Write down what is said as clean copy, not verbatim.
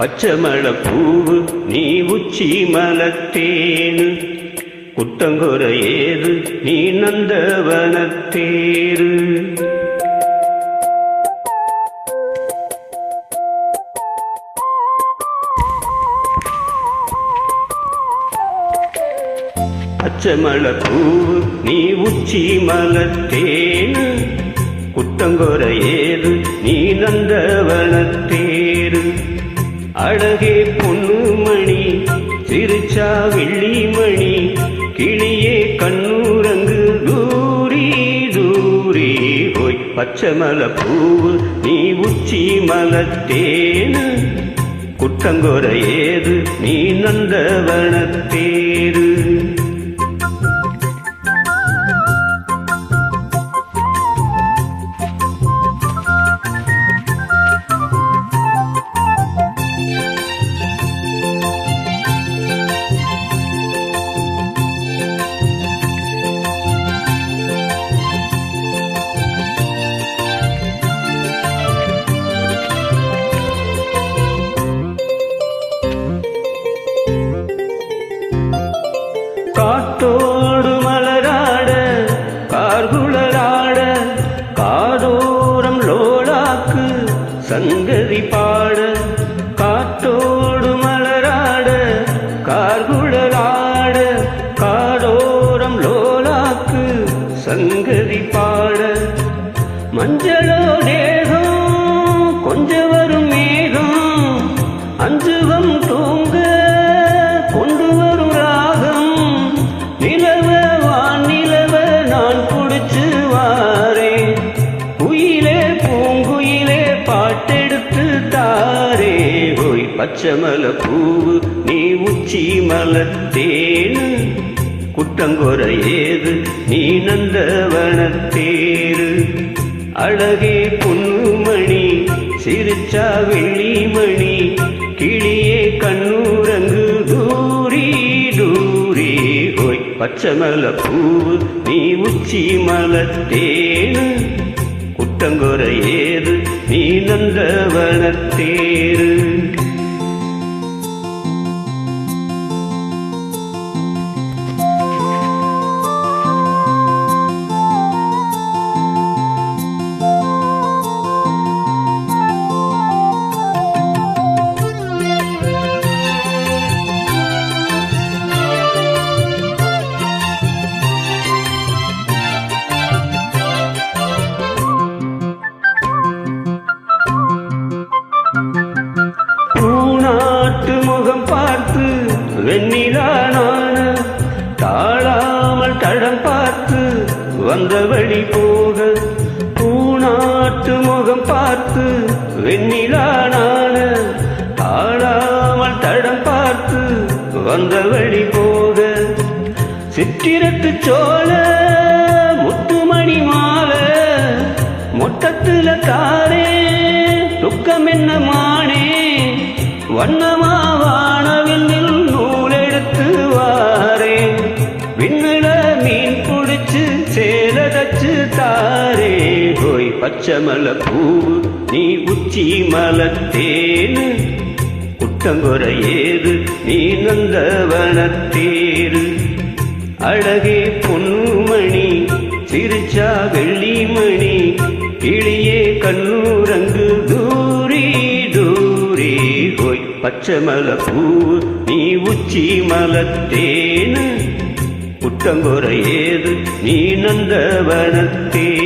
பச்சமள பூவு நீ உச்சி மலத்தேனு குட்டங்குற ஏது நீ நந்தவனத்தேரு பச்சமள பூவு நீ உச்சி மலத்தேனு குட்டங்குற ஏது நீ நந்தவனத்தேரு அழகே பொன்னுமணி சிரிச்சா வெள்ளிமணி கிளியே கண்ணூரங்கு தூரி தூரி போய் பச்சமல பூவு நீ உச்சி மலத்தேனு குட்டங்குற ஏது நீ நந்தவனத்தேரு காட்டோடு மலராட கார்குழலாட காதோரம் லோலாக்கு சங்கதி பாட காட்டோடு மலராட கார்குழலாட காதோரம் லோலாக்கு சங்கதி பாட மஞ்சளோ தேகம் கொஞ்ச வரும் மேகம் அஞ்சுவம் தூங்க கொண்டு வரும் ராகம் நிலவ வானிலவ நான் குடிச்சு வாரே குயிலே பூங்குயிலே பாட்டெடுத்து தாரே போய் பச்சமல பூவு நீ உச்சி மலத்தேனு குட்டங்குற ஏது நீ நந்தவனத்தேரு அழகே பொன்னுமணி சிரிச்சா வெள்ளிமணி கிளியே கண்ணூரங்கு தூரி தூரி போய் பச்சமல பூவு நீ உச்சி மலத்தேனு குட்டங்குற ஏது நீ நந்தவனத்தேரு பூநாட்டு முகம் பார்த்து வெண்ணிலான தாழாமல் தடம் பார்த்து வந்த வழி போக பூநாட்டு முகம் பார்த்து வெண்ணிலான தாழாமல் தடம் பார்த்து வந்த வழி போக சித்திரத்து சோழ முத்துமணி மாலை மொட்டத்துல தாரே துக்கம் என்ன மானே வண்ணமா வானவில் நூலெடுத்து வாரே விண்ணுல மீன் புடிச்சு சேலதச்சு தாரே போய் பச்சமல பூவு நீ உச்சி மலத்தேனு குட்டங்குற ஏது நீ நந்தவனத்தேரு அழகே பொன்னுமணி சிரிச்சா வெள்ளிமணி கிளியே கண்ணூரங்கு தூரி தூரி போய் பச்சமல பூவு நீ உச்சி மலத்தேனு குட்டங்குற ஏது நீ நந்தவனத்தேரு